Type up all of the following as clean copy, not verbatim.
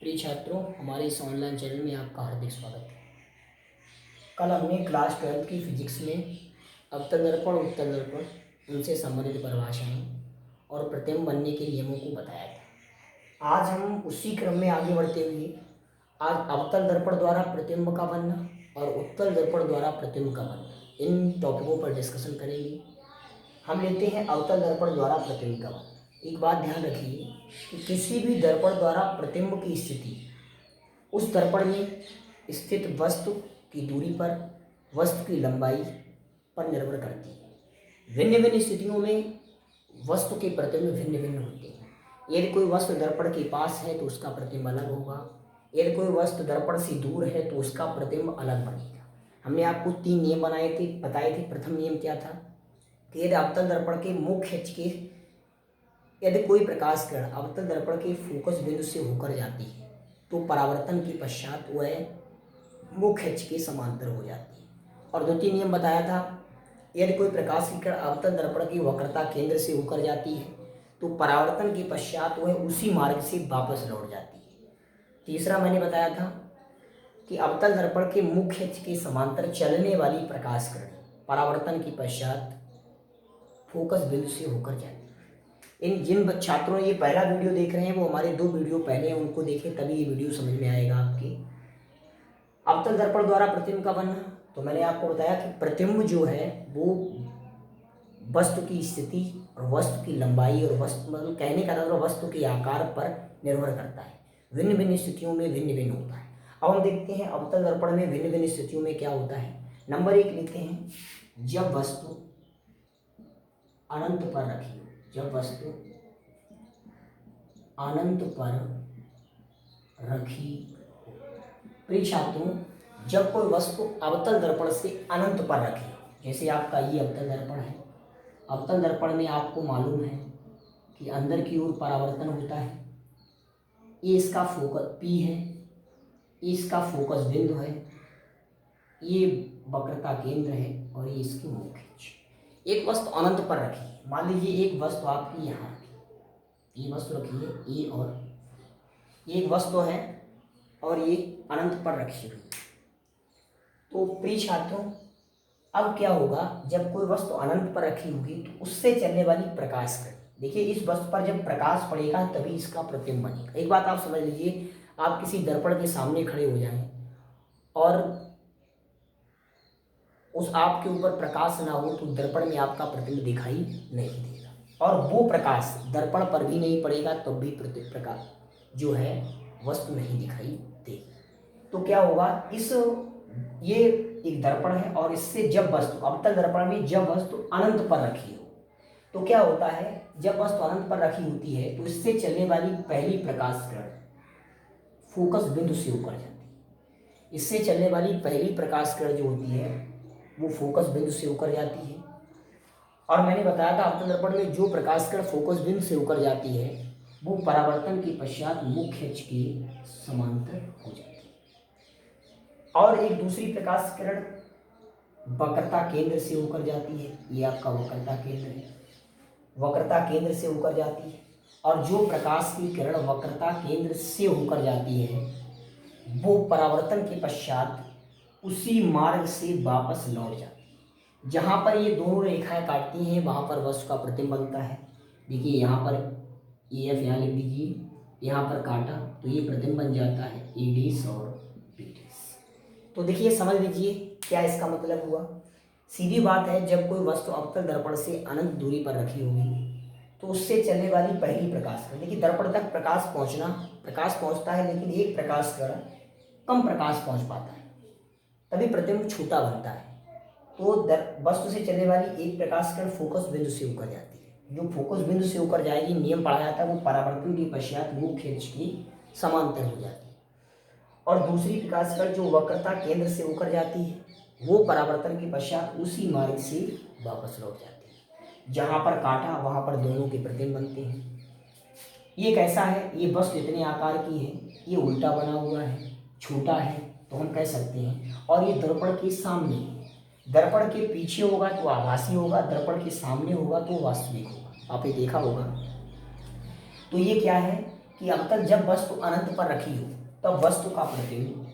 प्रिय छात्रों, हमारे इस ऑनलाइन चैनल में आपका हार्दिक स्वागत है। कल हमने क्लास 12th की फिजिक्स में अवतल दर्पण, उत्तल दर्पण, उनसे संबंधित परिभाषाएं और प्रतिबिंब बनने के नियमों को बताया था। आज हम उसी क्रम में आगे बढ़ते हुए आज अवतल दर्पण द्वारा प्रतिबिंब का बनना और उत्तल दर्पण द्वारा प्रतिबिंब का बनना, इन टॉपिकों पर डिस्कशन करेंगे। हम लेते हैं अवतल दर्पण द्वारा प्रतिबिंब का बनना। एक बात ध्यान रखिए कि किसी भी दर्पण द्वारा प्रतिबिंब की स्थिति उस दर्पण में स्थित वस्तु की दूरी पर, वस्तु की लंबाई पर निर्भर करती है। भिन्न भिन्न स्थितियों में वस्तु के प्रतिबिंब भिन्न भिन्न होते हैं। यदि कोई वस्तु दर्पण के पास है तो उसका प्रतिबिंब अलग होगा, यदि कोई वस्तु दर्पण से दूर है तो उसका प्रतिबिंब अलग बनेगा। हमने आपको 3 नियम बताए थे। प्रथम नियम क्या था कि यदि अवतल दर्पण के मुख्य अक्ष के यदि कोई प्रकाश किरण अवतल दर्पण के फोकस बिंदु से होकर जाती है तो परावर्तन के पश्चात वह मुख्य अक्ष के समांतर हो जाती है। और द्वितीय नियम बताया था, यदि कोई प्रकाश की किरण अवतल दर्पण की वक्रता केंद्र से होकर जाती है तो परावर्तन के पश्चात वह उसी मार्ग से वापस लौट जाती है। तीसरा मैंने बताया था कि अवतल दर्पण के मुख्य अक्ष के समांतर चलने वाली प्रकाश किरण परावर्तन के पश्चात फोकस बिंदु से होकर जाती है। इन जिन छात्रों ये पहला वीडियो देख रहे हैं वो हमारे 2 वीडियो पहले हैं, उनको देखें, तभी ये वीडियो समझ में आएगा आपके। अवतल दर्पण द्वारा प्रतिबिंब का बनना, तो मैंने आपको बताया कि प्रतिबिंब जो है वो वस्तु की स्थिति और वस्तु की लंबाई और वस्तु मतलब कहने का मतलब वस्तु के आकार पर निर्भर करता है। भिन्न भिन्न स्थितियों में भिन्न भिन्न होता है। अब हम देखते हैं अवतल दर्पण में भिन्न भिन्न स्थितियों में क्या होता है। नंबर 1 लेते हैं, जब वस्तु अनंत पर रखी हो। जब वस्तु अनंत पर रखी हो। प्रिय छात्रों, जब कोई वस्तु अवतल दर्पण से अनंत पर रखी हो, जैसे आपका ये अवतल दर्पण है। अवतल दर्पण में आपको मालूम है कि अंदर की ओर परावर्तन होता है। ये इसका फोकस P है, ये इसका फोकस बिंदु है, ये वक्रता केंद्र है और ये इसकी मुख्य अक्ष। एक वस्तु अनंत पर रखी है। मान लीजिए एक वस्तु आपकी यहाँ रखी, ये वस्तु रखी है, ये और एक वस्तु है और ये अनंत पर रखी हुई। तो प्रिय छात्रों, अब क्या होगा, जब कोई वस्तु अनंत पर रखी होगी तो उससे चलने वाली प्रकाश किरण, देखिए इस वस्तु पर जब प्रकाश पड़ेगा तभी इसका प्रतिबिंब बनेगा। एक बात आप समझ लीजिए, आप किसी दर्पण के सामने खड़े हो जाएं और उस आपके ऊपर प्रकाश ना हो तो दर्पण में आपका प्रतिबिंब दिखाई नहीं देगा, और वो प्रकाश दर्पण पर भी नहीं पड़ेगा तब भी प्रकाश जो है वस्तु नहीं दिखाई देगी। तो क्या होगा, ये एक दर्पण है और इससे जब वस्तु अवतल दर्पण में जब वस्तु अनंत पर रखी हो तो क्या होता है, जब वस्तु अनंत पर रखी होती है तो इससे चलने वाली पहली प्रकाश किरण फोकस बिंदु से होकर जाती है। इससे चलने वाली पहली प्रकाश किरण जो होती है वो फोकस बिंदु से होकर जाती है। और मैंने बताया था अवतल दर्पण में जो प्रकाश किरण फोकस बिंदु से होकर जाती है वो परावर्तन के पश्चात मुख्य अक्ष के समांतर हो जाती है। और एक दूसरी प्रकाश किरण वक्रता केंद्र से होकर जाती है। ये आपका वक्रता केंद्र है, वक्रता केंद्र से होकर जाती है। और जो प्रकाश की किरण वक्रता केंद्र से होकर जाती है वो परावर्तन के पश्चात उसी मार्ग से वापस लौट जाती है। जहाँ पर ये दोनों रेखाएं काटती हैं वहाँ पर वस्तु का प्रतिबिंब बनता है। देखिए यहाँ पर ए एफ यहाँ लिख दीजिए, यहाँ पर काटा तो ये प्रतिबिंब बन जाता है ए डीस और बी डीस। तो देखिए समझ लीजिए क्या इसका मतलब हुआ। सीधी बात है, जब कोई वस्तु अवतल दर्पण से अनंत दूरी पर रखी होगी तो उससे चलने वाली पहली प्रकाश किरण, देखिए दर्पण तक प्रकाश पहुंचता है लेकिन एक प्रकाश किरण कम प्रकाश पहुंच पाता है, तभी प्रतिबिंब छोटा बनता है। तो वस्तु से चलने वाली एक प्रकाश किरण फोकस बिंदु से होकर जाती है। जो फोकस बिंदु से होकर जाएगी, नियम पढ़ा जाता है, वो परावर्तन के पश्चात मुख्य अक्ष की समांतर हो जाती है। और दूसरी प्रकाश किरण जो वक्रता केंद्र से होकर जाती है वो परावर्तन के पश्चात उसी मार्ग से वापस लौट जाती है। जहाँ पर काटा वहाँ पर दोनों के प्रतिबिंब बनते हैं। ये कैसा है, ये वस्तु इतने आकार की है, ये उल्टा बना हुआ है, छोटा है तो हम कह सकते हैं। और ये दर्पण के सामने, दर्पण के पीछे होगा तो आभासी होगा, दर्पण के सामने होगा तो वास्तविक होगा। आप ये देखा होगा। तो ये क्या है, कि अवतल जब वस्तु अनंत पर रखी हो तब वस्तु का प्रतिबिंब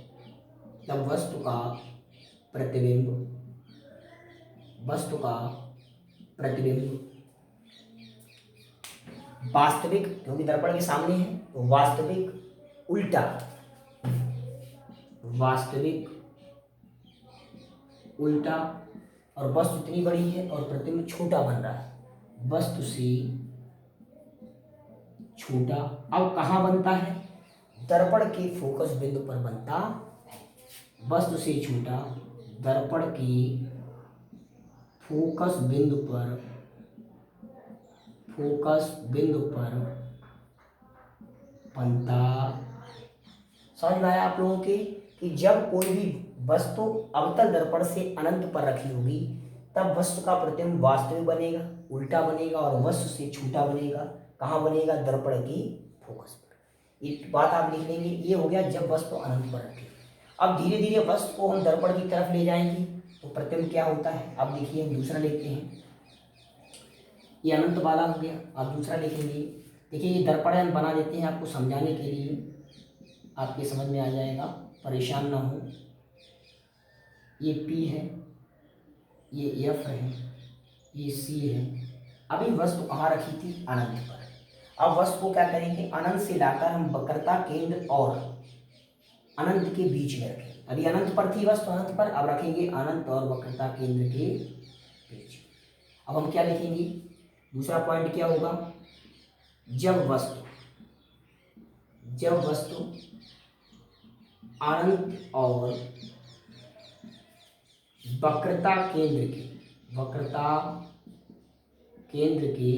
वास्तविक, क्योंकि दर्पण के सामने है तो वास्तविक उल्टा और वस्तु इतनी बड़ी है और प्रतिबिंब छोटा बन रहा है, वस्तु से छोटा। अब कहाँ बनता है? दर्पण के फोकस बिंदु पर बनता है। वस्तु से छोटा दर्पण की फोकस बिंदु पर बनता। समझ में आया आप लोगों के कि जब कोई भी वस्तु अवतल दर्पण से अनंत पर रखी होगी तब वस्तु का प्रतिबिंब वास्तविक बनेगा, उल्टा बनेगा और वस्तु से छोटा बनेगा। कहाँ बनेगा? दर्पण की फोकस पर। एक बात आप लिख लेंगे, ये हो गया जब वस्तु अनंत पर रखी। अब धीरे धीरे वस्तु को हम दर्पण की तरफ ले जाएंगे तो प्रतिबिंब क्या होता है? अब देखिए हम दूसरा लेते हैं, ये अनंत वाला हो गया। अब दूसरा लिखेंगे, देखिए ये दर्पण हम बना देते हैं आपको समझाने के लिए, आपके समझ में आ जाएगा, परेशान ना हो। ये P है, ये F है, ये C है। अभी वस्तु कहाँ रखी थी? अनंत पर। अब वस्तु को क्या करेंगे? अनंत से लाकर हम वक्रता केंद्र और अनंत के बीच में रखें। अभी अनंत पर थी वस्तु, अनंत पर, अब रखेंगे अनंत और वक्रता केंद्र के बीच। अब हम क्या लिखेंगे? दूसरा पॉइंट क्या होगा? जब वस्तु अनंत और वक्रता केंद्र के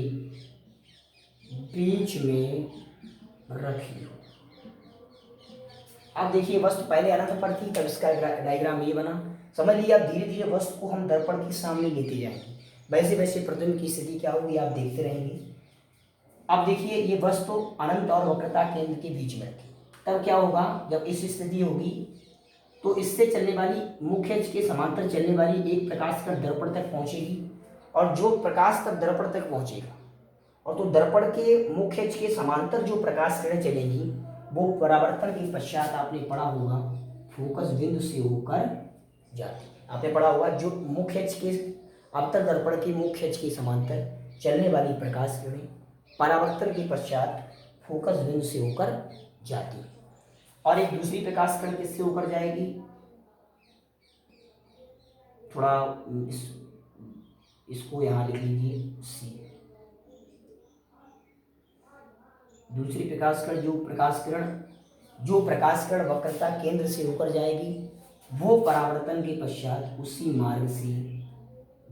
बीच में रखी हो। अब देखिए वस्तु पहले अनंत पर थी तब इसका डायग्राम ये बना। समझ लिया। अब धीरे धीरे वस्तु को हम दर्पण के सामने लेते जाएंगे, वैसे वैसे प्रतिबिंब की स्थिति क्या होगी आप देखते रहेंगे। अब देखिए ये वस्तु अनंत और वक्रता केंद्र के बीच में रखी, तब क्या होगा? जब इस स्थिति होगी तो इससे चलने वाली मुख्य अक्ष के समांतर चलने वाली एक प्रकाश कण दर्पण तक पहुंचेगी और जो प्रकाश तक दर्पण तक पहुंचेगा और तो दर्पण के मुख्य अक्ष के समांतर जो प्रकाश किरण चलेगी वो परावर्तन के पश्चात आपने पढ़ा होगा फोकस बिंदु से होकर जाती। आपने पढ़ा होगा जो मुख्य अक्ष के अवतल दर्पण के मुख्य अक्ष के समांतर चलने वाली प्रकाश किरणें परावर्तन के पश्चात फोकस बिंदु से होकर जाती है। और एक दूसरी प्रकाश किरण किससे होकर जाएगी? थोड़ा इसको यहाँ लिख लीजिए C। दूसरी जो प्रकाश किरण वक्रता केंद्र से होकर जाएगी वो परावर्तन के पश्चात उसी मार्ग से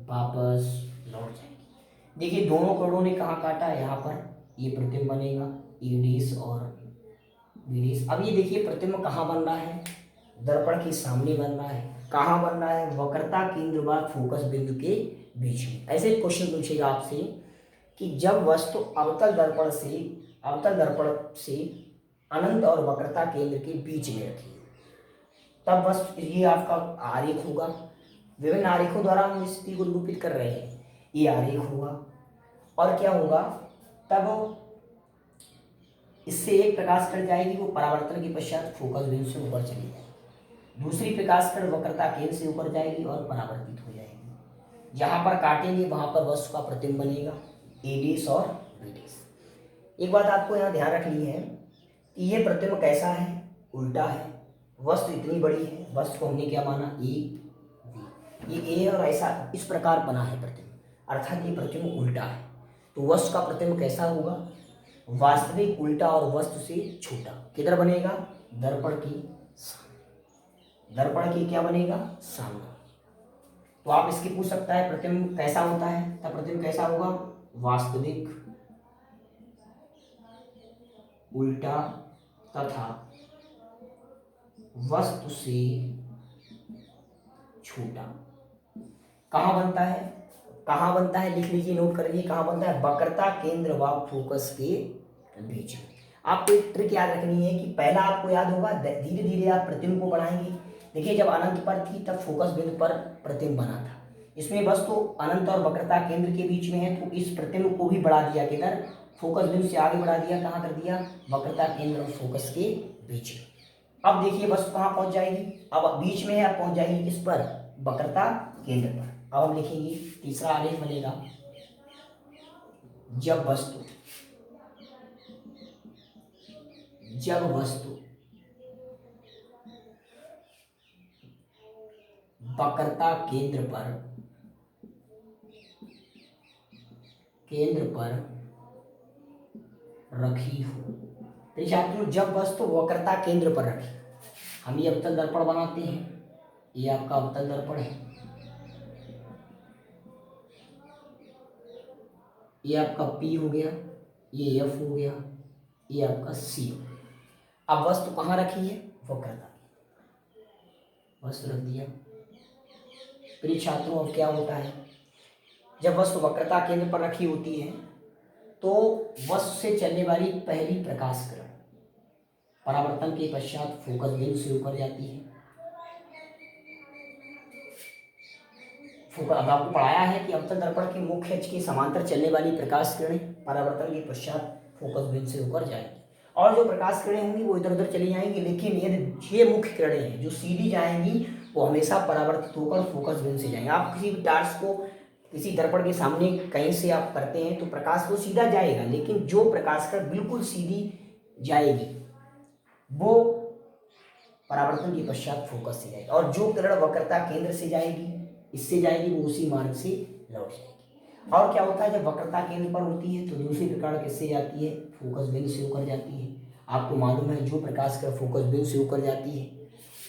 वापस लौट जाएगी। देखिए दोनों किरणों ने कहाँ काटा? यहाँ पर। ये प्रतिबिंब बनेगा A' और B'। अब ये देखिए प्रतिबिंब कहाँ बन रहा है? दर्पण के सामने बन रहा है। कहाँ बन रहा है? वक्रता केंद्र व फोकस बिंदु के बीच में। ऐसे क्वेश्चन पूछेगा आपसे कि जब वस्तु अवतल दर्पण से अनंत और वक्रता केंद्र के बीच में रखी तब वस्तु, ये आपका आरेख होगा। विभिन्न आरेखों द्वारा हम इस स्थिति को निरूपित कर रहे हैं। ये आरेख होगा और क्या होगा? तब इससे एक प्रकाश किरण जाएगी वो परावर्तन के पश्चात फोकस बिंदु से ऊपर चली जाएगी। दूसरी प्रकाश किरण वक्रता केंद्र से ऊपर जाएगी और परावर्तित हो जाएगी। जहां पर काटेंगे वहां पर वस्तु का प्रतिबिंब बनेगा A' और B'। एक बात आपको यहाँ ध्यान रखनी है कि ये प्रतिबिंब कैसा है? उल्टा है। वस्तु इतनी बड़ी है, वस्तु को हमने क्या माना? A, B। ये A और ऐसा इस प्रकार बना है प्रतिबिंब, अर्थात ये प्रतिबिंब उल्टा है। तो वस्तु का प्रतिबिंब कैसा होगा? वास्तविक उल्टा और वस्तु से छोटा। किधर बनेगा? दर्पण की सामने। दर्पण की क्या बनेगा? सामने। तो आप इसकी पूछ सकता है प्रतिबिंब कैसा होता है? तब प्रतिबिंब कैसा होगा? वास्तविक उल्टा तथा वस्तु से छोटा। कहाँ बनता है? कहाँ बनता है? लिख लीजिए, नोट कर लीजिए कहाँ बनता है? वक्रता केंद्र व फोकस के बीच में। आपको एक ट्रिक याद रखनी है कि पहला आपको याद होगा, धीरे धीरे आप प्रतिबिंब को बढ़ाएंगे। देखिए जब अनंत पर थी तब फोकस बिंदु पर प्रतिबिंब बना था। इसमें वस्तु अनंत और वक्रता केंद्र के बीच में है तो इस प्रतिबिंब को भी बढ़ा दिया किधर? फोकस बिंदु से आगे बढ़ा दिया, कहाँ कर दिया, वक्रता केंद्र और फोकस के बीच में। अब देखिए वस्तु कहाँ पहुंच जाएगी, अब बीच में है, अब पहुंच जाएगी किस पर, वक्रता केंद्र पर। अब हम लिखेंगे तीसरा आलेख बनेगा, जब वस्तु वक्रता केंद्र पर रखी हो। तो छात्रों जब वस्तु वक्रता केंद्र पर रखी, हम ये अवतल दर्पण बनाते हैं, ये आपका अवतल दर्पण है, ये आपका P हो गया, ये F हो गया, ये आपका C हो गया। अब वस्तु कहाँ रखी है, वक्रता, वस्तु रख दिया। प्रिय छात्रों अब क्या होता है, जब वस्तु वक्रता केंद्र पर रखी होती है तो वस्तु से चलने वाली पहली प्रकाश किरण परावर्तन के पश्चात फोकस बिंदु से होकर जाती है। अब आपको पढ़ाया है कि अवतल दर्पण के मुख्य अक्ष के समांतर चलने वाली प्रकाश किरणें परावर्तन के पश्चात फोकस बिंदु से होकर जाएंगी, और जो प्रकाश किरणें होंगी वो इधर उधर चली जाएंगी, लेकिन ये मुख्य किरणें हैं जो सीधी जाएंगी वो हमेशा परावर्तित होकर फोकस बिंदु से जाएंगे। आप किसी भी टार्च को किसी दर्पण के सामने कहीं से आप करते हैं तो प्रकाश वो सीधा जाएगा, लेकिन जो प्रकाश किरण बिल्कुल सीधी जाएगी वो परावर्तन के पश्चात फोकस से जाएगी, और जो किरण वक्रता केंद्र से जाएगी, इससे जाएगी, वो उसी मार्ग से लौट जाएगी। और क्या होता है, जब वक्रता केंद्र पर होती है तो दूसरी प्रकार किससे जाती है, फोकस बिंदु से होकर जाती है। आपको मालूम है जो प्रकाश किरण फोकस बिंदु से होकर जाती है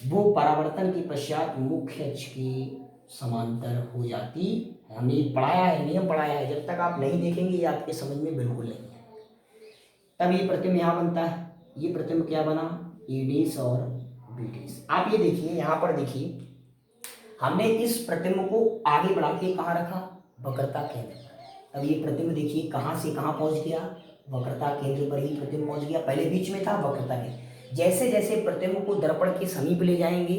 वो परावर्तन के पश्चात मुख्य अक्ष के समांतर हो जाती है। हमने पढ़ाया है, नियम पढ़ाया है, जब तक आप नहीं देखेंगे ये आपके समझ में बिल्कुल नहीं है। तब ये प्रतिबिंब यहाँ बनता है, ये प्रतिबिंब क्या बना, ए डैश और बी डैश। आप ये देखिए, यहाँ पर देखिए हमने इस प्रतिबिंब को आगे बढ़ा के कहाँ रखा, वक्रता केंद्र पर। अब ये प्रतिबिंब देखिए कहाँ से कहाँ पहुँच गया, वक्रता केंद्र पर ही प्रतिबिंब पहुँच गया। पहले बीच में था, वक्रता केंद्र। जैसे जैसे प्रतिबिंब को दर्पण के समीप ले जाएंगे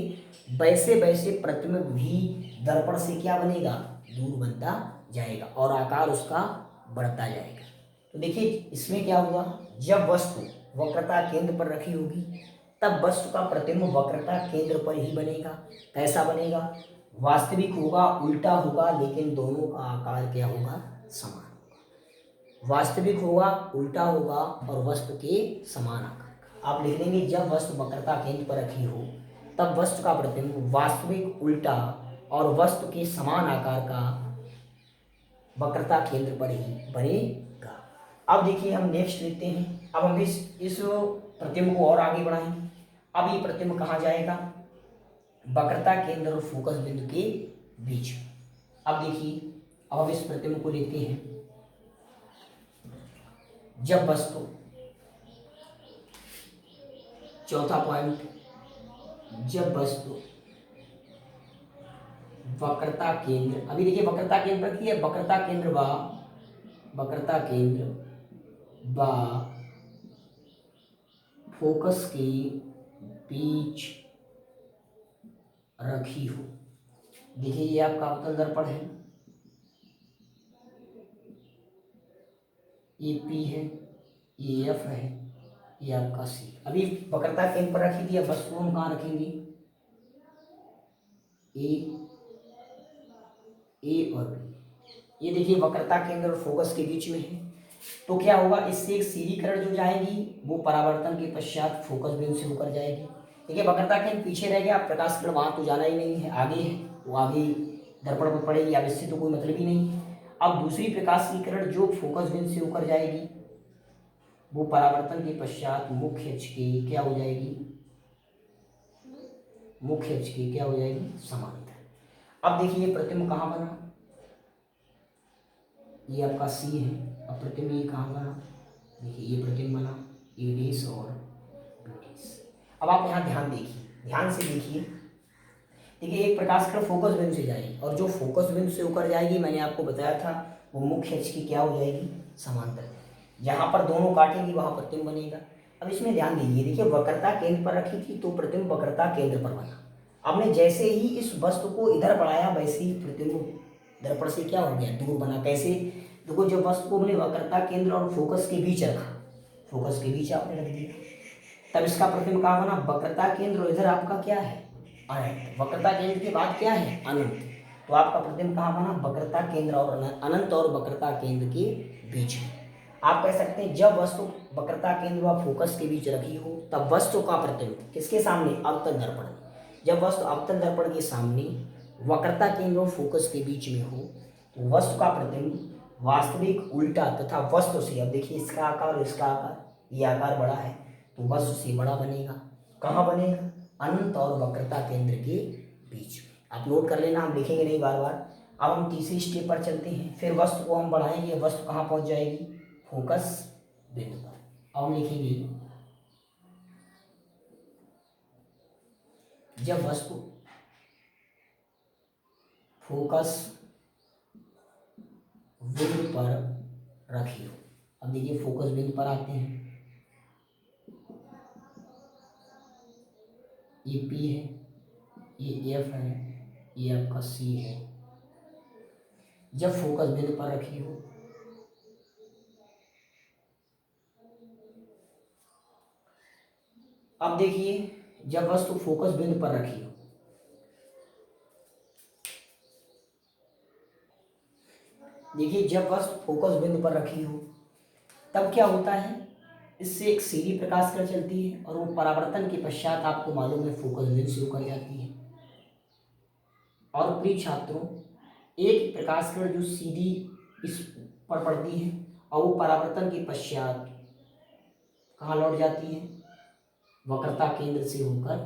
वैसे वैसे प्रतिबिंब भी दर्पण से क्या बनेगा, दूर बनता जाएगा और आकार उसका बढ़ता जाएगा। तो देखिए इसमें क्या हुआ, जब वस्तु वक्रता केंद्र पर रखी होगी तब वस्तु का प्रतिबिंब वक्रता केंद्र पर ही बनेगा। कैसा बनेगा, वास्तविक होगा, उल्टा होगा, लेकिन दोनों का आकार क्या होगा, समान होगा। वास्तविक होगा, उल्टा होगा और वस्तु के समान आकार। आप लिख लेंगे जब वस्तु वक्रता केंद्र पर रखी हो तब वस्तु का प्रतिबिंब वास्तविक, उल्टा और वस्तु के समान आकार का वक्रता केंद्र पर ही बनेगा। अब देखिए हम नेक्स्ट देखते हैं। अब हम इस प्रतिबिंब को और आगे बढ़ाएंगे। अब ये प्रतिबिंब कहाँ जाएगा, वक्रता केंद्र और फोकस बिंदु के बीच में। अब देखिए अब हम इस प्रतिबिंब को लेते हैं, जब वस्तु, चौथा पॉइंट, जब वस्तु वक्रता केंद्र, अभी देखिए वक्रता केंद्र पर की है, वक्रता केंद्र व फोकस के बीच रखी हो। देखिए ये आपका अवतल दर्पण है, ये P है, ये F है, ये आपका C। अभी वक्रता केंद्र पर रखी थी, अब वस्तु हम कहाँ रखेंगे, ए और बी। ये देखिए वक्रता केंद्र और फोकस के बीच में है, तो क्या होगा, इससे एक सीधी किरण जो जाएगी वो परावर्तन के पश्चात फोकस बिंदु से होकर जाएगी। देखिए वक्रता केंद्र पीछे रह गया, प्रकाश किरण वहां तो जाना ही नहीं है, आगे है, वो आगे दर्पण पर पड़ेगी, अब इससे तो कोई मतलब ही नहीं है। अब दूसरी प्रकाश की किरण जो फोकस बिंदु से होकर जाएगी वो परावर्तन के पश्चात मुख्य अक्ष की क्या हो जाएगी, मुख्य अक्ष की क्या हो जाएगी, समांतर। अब देखिए प्रतिबिंब कहाँ बना, ये आपका C है। अब प्रतिबिंब ये कहाँ बना, देखिए ये प्रतिबिंब बना, ए डैश और बी डैश। अब आप यहाँ ध्यान देखिए, ध्यान से देखिए, देखिए एक प्रकाश किरण फोकस बिंदु से जाएगी और जो फोकस बिंदु से होकर जाएगी मैंने आपको बताया था वो मुख्य अक्ष की क्या हो जाएगी, समांतर। जहाँ पर दोनों काटेंगी वहाँ प्रतिबिंब बनेगा। अब इसमें ध्यान दीजिए, देखिए वक्रता केंद्र पर रखी थी तो प्रतिबिंब वक्रता केंद्र पर बना। हमने जैसे ही इस वस्तु को इधर बढ़ाया वैसे ही प्रतिबिंब दर्पण से क्या हो गया, दूर बना। कैसे, देखो जब वस्तु को हमने वक्रता केंद्र और फोकस के बीच रखा, फोकस के बीच आपने रख दिया, तब इसका प्रतिबिंब कहाँ बना, वक्रता केंद्र, और इधर आपका क्या है, अनंत। वक्रता केंद्र के बाद क्या है, अनंत। तो आपका प्रतिबिंब कहाँ बना, वक्रता केंद्र और अनंत और वक्रता केंद्र के बीच में। आप कह सकते हैं जब वस्तु वक्रता केंद्र व फोकस के बीच रखी हो तब वस्तु का प्रतिबिंब किसके सामने, अवतल दर्पण। जब वस्तु अवतल दर्पण के सामने वक्रता केंद्र और फोकस के बीच में हो तो वस्तु का प्रतिबिंब वास्तविक उल्टा तथा वस्तु से, अब देखिए इसका आकार और इसका आकार, ये आकार बड़ा है तो वस्तु से बड़ा बनेगा। कहाँ बनेगा, अनंत और वक्रता केंद्र के बीच में। आप नोट कर लेना, हम लिखेंगे नहीं बार बार। अब हम तीसरी स्टेप पर चलते हैं, फिर वस्तु को हम बढ़ाएंगे, वस्तु कहाँ पहुंच जाएगी, फोकस बिंदु पर। अब हम लिखेंगे जब वस्तु फोकस बिंदु पर रखी हो। अब देखिए फोकस बिंदु पर आते हैं, ये पी है, ये एफ है, ये आपका सी है। जब फोकस बिंदु पर रखी हो अब देखिए जब वस्तु फोकस बिंदु पर रखी हो, देखिए जब वस्तु फोकस बिंदु पर रखी हो तब क्या होता है, इससे एक सीधी प्रकाश कर चलती है और वो परावर्तन के पश्चात आपको मालूम है फोकस बिंदु शुरू कर जाती है। और प्रिय छात्रों, एक प्रकाश किरण जो सीधी इस पर पड़ती है और वो परावर्तन के पश्चात कहाँ लौट जाती है, वक्रता केंद्र से होकर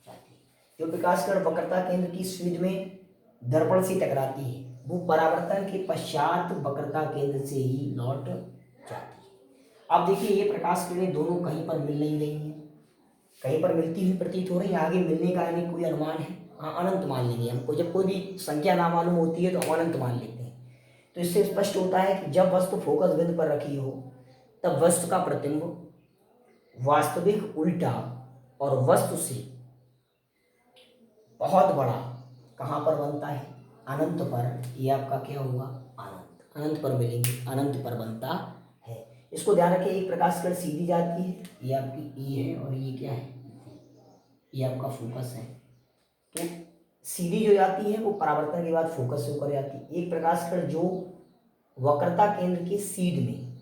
जाती है। जो प्रकाश किरण वक्रता केंद्र की सुविध में दर्पण से टकराती है वो परावर्तन के पश्चात वक्रता केंद्र से ही लौट जाती है। अब देखिए ये प्रकाश किरणें दोनों कहीं पर मिल नहीं रही हैं, कहीं पर मिलती हुई प्रतीत हो रही है, आगे मिलने का यानी कोई अनुमान है, हाँ अनंत मान लेंगे हमको। जब कोई भी संख्या ना मालूम होती है तो हम अनंत मान लेते हैं। तो इससे स्पष्ट होता है कि जब वस्तु फोकस बिंदु पर रखी हो तब वस्तु का प्रतिबिंब वास्तविक उल्टा और वस्तु से बहुत बड़ा कहाँ पर बनता है, अनंत पर। ये आपका क्या होगा, अनंत, अनंत पर मिलेंगे, अनंत पर बनता है। इसको ध्यान रखिए, एक प्रकाश किरण सीधी जाती है, ये आपकी ई है और ये क्या है, ये आपका फोकस है। तो सीधी जो जाती है वो परावर्तन के बाद फोकस से होकर जाती है। एक प्रकाश किरण जो वक्रता केंद्र के सीध में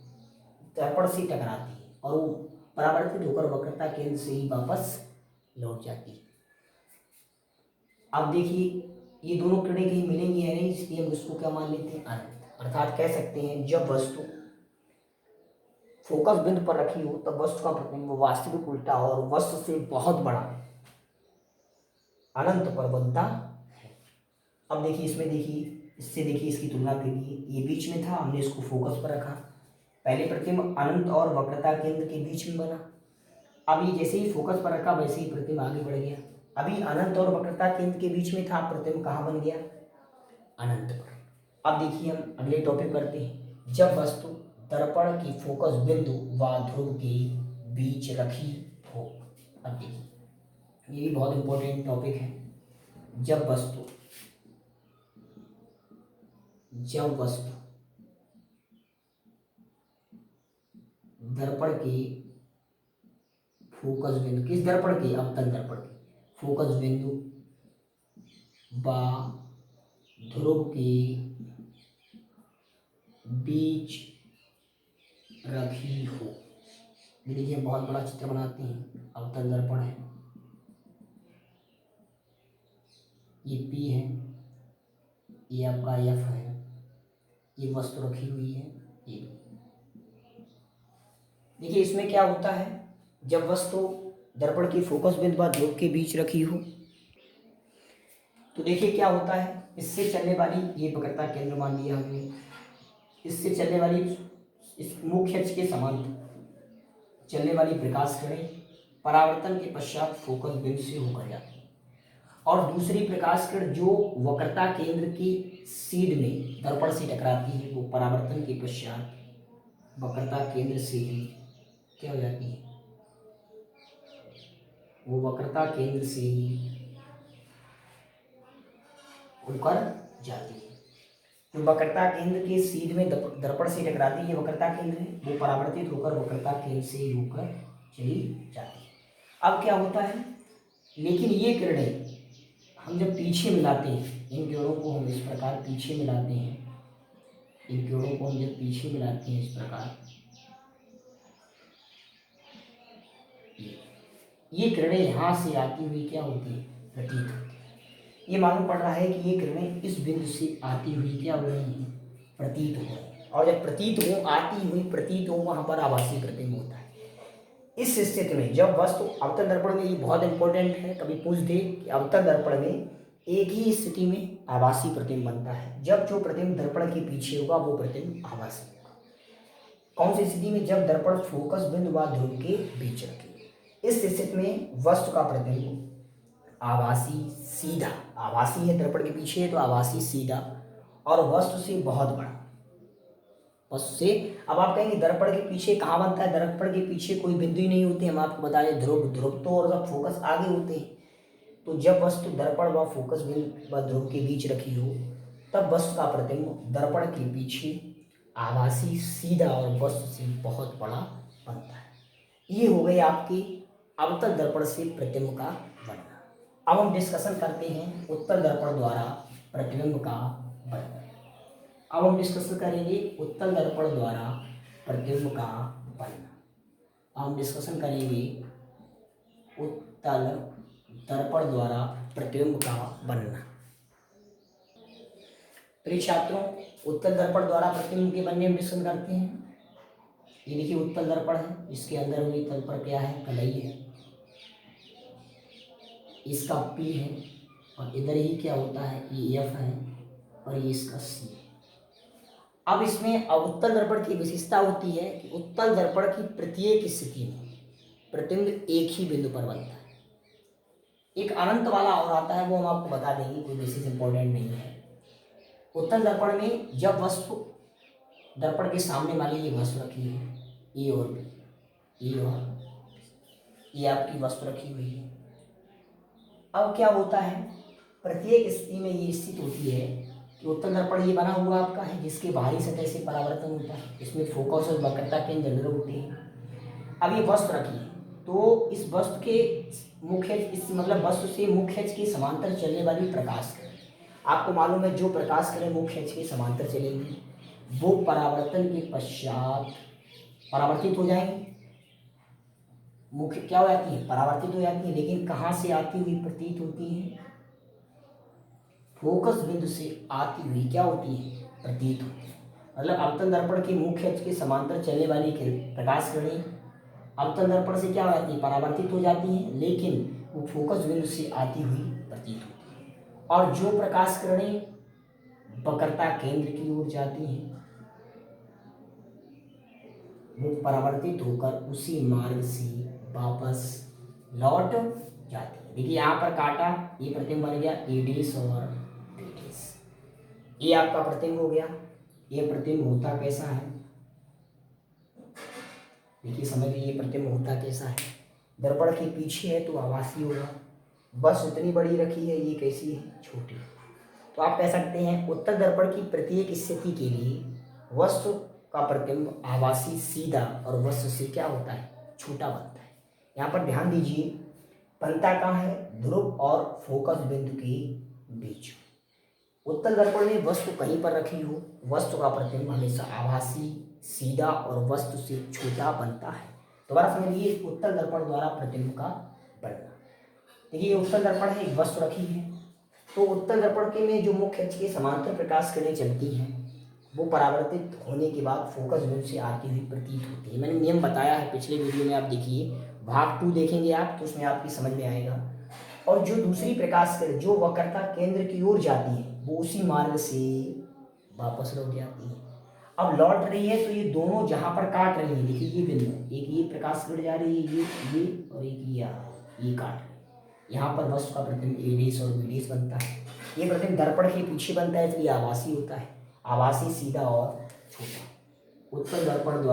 दर्पण से टकराती है और वो परावर्तित होकर वक्रता केंद्र से ही वापस लौट जाती है। अब देखिए ये दोनों किरणें कहीं मिलेंगी है नहीं, इसलिए हम इसको क्या मान लेते हैं, अनंत। अर्थात कह सकते हैं जब वस्तु फोकस बिंदु पर रखी हो तब वस्तु का प्रतिबिंब वास्तविक उल्टा और वस्तु से बहुत बड़ा अनंत पर बनता है। अब देखिए इसमें, देखिए इससे, देखिए इसकी तुलना करिए, ये बीच में था, हमने इसको फोकस पर रखा, पहले प्रतिबिंब अनंत और वक्रता केंद्र के बीच में बना। अब ये जैसे ही फोकस पर रखा वैसे ही प्रतिबिंब आगे बढ़ गया। अभी अनंत और वक्रता केंद्र के बीच में था, प्रतिबिंब कहाँ बन गया, अनंत पर। अब देखिए हम अगले टॉपिक करते हैं, जब वस्तु दर्पण की फोकस बिंदु व ध्रुव के बीच रखी हो। अब देखिए ये भी बहुत इंपॉर्टेंट टॉपिक है। जब वस्तु दर्पण के फोकस बिंदु, किस दर्पण के, अवतल दर्पण के फोकस बिंदु व ध्रुव के बीच रखी हो। देखिए बहुत बड़ा चित्र बनाते हैं, अवतल दर्पण है, ये P है, ये आपका F है, ये वस्तु रखी हुई है, ये। देखिए इसमें क्या होता है, जब वस्तु दर्पण की फोकस बिंदु व ध्रुव के बीच रखी हो तो देखिए क्या होता है, इससे चलने वाली, ये वक्रता केंद्र मान लिया हमने, इससे चलने वाली, इस मुख्य अक्ष के समांतर चलने वाली प्रकाश किरणें परावर्तन के पश्चात फोकस बिंदु से होकर जाती है। और दूसरी प्रकाश किरण जो वक्रता केंद्र की सीध में दर्पण से टकराती है वो परावर्तन के पश्चात वक्रता केंद्र से ही क्या हो जाती है, वो वक्रता केंद्र से ही होकर जाती है। जो वक्रता केंद्र के सीध में दर्पण से टकराती है, ये वक्रता केंद्र है, वो परावर्तित होकर वक्रता केंद्र से होकर चली जाती है। अब क्या होता है, लेकिन ये किरणें हम जब पीछे मिलाते हैं, इन किरणों को हम इस प्रकार पीछे मिलाते हैं, इन किरणों को हम जब पीछे मिलाते हैं इस प्रकार, ये किरणें यहाँ से आती हुई क्या होती है, प्रतीत होती है। ये मालूम पड़ रहा है कि ये किरणें इस बिंदु से आती हुई क्या हो रही हैं, प्रतीत हो रही हैं। और जब प्रतीत हो, आती हुई प्रतीत हो, वहाँ पर आभासी प्रतिबिंब होता है। इस स्थिति में जब वस्तु अवतल दर्पण में, ये बहुत इंपॉर्टेंट है, कभी पूछ दे कि अवतल दर्पण में एक ही स्थिति में आभासी प्रतिबिंब बनता है, जब जो प्रतिबिंब दर्पण के पीछे होगा वो प्रतिबिंब आभासी होगा। कौन सी स्थिति में, जब दर्पण फोकस बिंदु व ध्रुव के बीच रखे। इस स्थिति में वस्तु का प्रतिबिंब आभासी सीधा, आभासी है दर्पण के पीछे है तो आभासी सीधा, और वस्तु से बहुत बड़ा, वस्तु से। अब आप कहेंगे दर्पण के पीछे कहाँ बनता है, दर्पण के पीछे कोई बिंदु ही नहीं होते, हम आपको बताएं ध्रुव, ध्रुव तो और जब फोकस आगे होते हैं। तो जब वस्तु दर्पण व फोकस बिंदु व ध्रुव के बीच रखी हो, तब वस्तु का प्रतिबिंब दर्पण के पीछे आभासी सीधा और वस्तु से बहुत बड़ा बनता है। ये हो गई आपकी अवतल दर्पण से प्रतिबिंब का बनना। अब हम डिस्कशन करते हैं उत्तल दर्पण द्वारा प्रतिबिंब का बनना। अब हम डिस्कशन करेंगे उत्तल दर्पण द्वारा प्रतिबिंब का बनना। हम डिस्कशन करेंगे उत्तल दर्पण द्वारा प्रतिबिंब का बनना। प्रिय छात्रों, उत्तल दर्पण द्वारा प्रतिबिंब के बनने में डिस्कशन करते हैं। ये देखिए उत्तल दर्पण है, इसके अंदर हुई तल पर क्या है, कलई है, इसका P है, और इधर ही क्या होता है, ये F है, और ये इसका C है। अब इसमें उत्तल दर्पण की विशेषता होती है कि उत्तल दर्पण की प्रत्येक स्थिति में प्रतिबिंब एक ही बिंदु पर बनता है। एक अनंत वाला और आता है, वो हम आपको बता देंगे, कोई विशेष इंपॉर्टेंट नहीं है। उत्तल दर्पण में जब वस्तु दर्पण के सामने वाली ये वस्तु रखी है, ये और भी, ये और ये आपकी वस्तु रखी हुई है। अब क्या होता है, प्रत्येक स्थिति में ये स्थिति होती है कि उत्तल दर्पण ये बना हुआ आपका है, जिसके बाहरी सतह से परावर्तन होता है, इसमें फोकस और वक्रता केंद्र अंदर होते हैं। अब ये वस्तु रखी है, तो इस वस्तु के मुख्य, इस मतलब वस्तु से मुख्य अक्ष के समांतर चलने वाली प्रकाश किरण, आपको मालूम है जो प्रकाश किरण मुख्य अक्ष के समांतर चलेंगी वो परावर्तन के पश्चात परावर्तित हो जाएंगी, मुख्य क्या हो जाती है, परावर्तित हो जाती है। लेकिन कहाँ से आती हुई प्रतीत होती है, फोकस बिंदु से आती हुई क्या होती है, प्रतीत होती है। मतलब अवतल दर्पण के मुख्य अक्ष के समांतर चलने वाली प्रकाश किरणें अवतल दर्पण से क्या हो जाती है, परावर्तित हो जाती हैं, लेकिन वो फोकस बिंदु से आती हुई प्रतीत होती है। और जो प्रकाश किरणें वक्रता केंद्र की ओर जाती हैं वो परावर्तित होकर उसी मार्ग से वापस लौट जाती है। देखिए यहाँ पर काटा, ये प्रतिबिंब बन गया ए डैश और बी डैश, ये आपका प्रतिबिंब हो गया। ये प्रतिबिंब होता कैसा है, देखिए समझ लीजिए प्रतिबिंब होता कैसा है। दर्पण के पीछे है तो आभासी होगा, बस इतनी बड़ी रखी है, ये कैसी है, छोटी। तो आप कह सकते हैं उत्तल दर्पण की प्रत्येक स्थिति के लिए वस्तु का प्रतिबिंब आभासी सीधा और वस्तु से क्या होता है, छोटा बनता है। यहाँ पर ध्यान दीजिए, बनता कहाँ है, ध्रुव और फोकस बिंदु के बीच। उत्तल दर्पण में वस्तु कहीं पर रखी हो, वस्तु का प्रतिबिंब हमेशा आभासी सीधा और वस्तु से छोटा बनता है। दोबारा समझिए, उत्तल दर्पण द्वारा प्रतिबिंब का बनना। देखिए उत्तल दर्पण है, एक वस्तु रखी है, तो उत्तल दर्पण के में जो मुख्य अक्ष के समांतर प्रकाश किरणें चलती हैं वो परावर्तित होने के बाद फोकस बिंदु से आती हुई प्रतीत होती है। मैंने नियम बताया है पिछले वीडियो में, आप देखिए भाग 2 देखेंगे आप तो उसमें आपकी समझ में आएगा। और जो दूसरी प्रकाश किरण जो वक्रता केंद्र की ओर जाती है वो उसी मार्ग से वापस लौट जाती है। अब लौट रही है तो ये दोनों जहाँ पर काट रही है, देखिए ये बिंदु, एक ये प्रकाश किरण जा रही है, ये और एक ये काट रही है। यहाँ पर वस्तु का प्रतिबिंब ए डैश और बी डैश बनता है। ये प्रतिबिंब दर्पण के पीछे बनता है इसलिए आभासी होता है, आभासी सीधा और छोटा। उत्तल दर्पण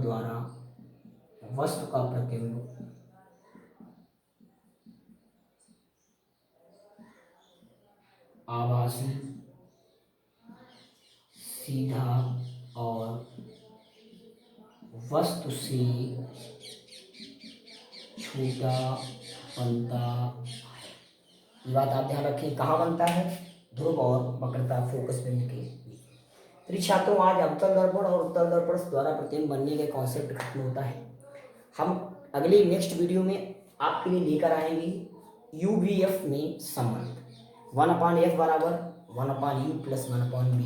द्वारा वस्तु का प्रतिबिंब आभासी, सीधा और वस्तु से छोटा बनता है। ये बात आप ध्यान रखें, कहाँ बनता है? ध्रुव और वक्रता, फोकस बिंदु के बीच। प्रिय छात्रों, आज अवतल दर्पण और उत्तल दर्पण द्वारा प्रतिबिंब बनने के कॉन्सेप्ट खत्म होता है। हम अगले नेक्स्ट वीडियो में आपके लिए लेकर आएंगे यूवीएफ में संबंध 1/f बराबर 1/u प्लस 1/b।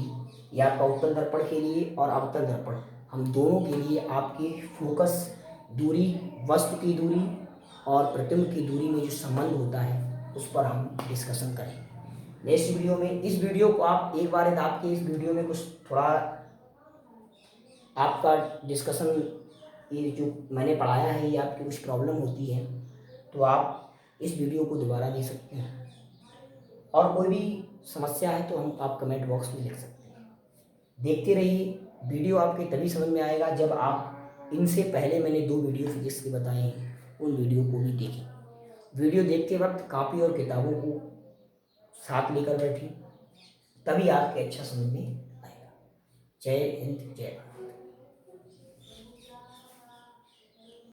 ये आपका उत्तल दर्पण के लिए और अवतल दर्पण, हम दोनों के लिए आपकी फोकस दूरी, वस्तु की दूरी और प्रतिबिंब की दूरी में जो संबंध होता है उस पर हम डिस्कशन करेंगे नेक्स्ट वीडियो में। इस वीडियो को आप एक बार आपके इस वीडियो में कुछ थोड़ा आपका डिस्कशन, ये जो मैंने पढ़ाया है ये आपकी कुछ प्रॉब्लम होती है तो आप इस वीडियो को दोबारा दे सकते हैं, और कोई भी समस्या है तो हम आप कमेंट बॉक्स में लिख सकते हैं। देखते रहिए, वीडियो आपके तभी समझ में आएगा जब आप इनसे पहले मैंने 2 वीडियो फिजिक्स के बताए हैं उन वीडियो को भी देखें। वीडियो देखते वक्त कॉपी और किताबों को साथ लेकर बैठें, तभी आपके अच्छा समझ में आएगा। जय हिंद, जय भारत।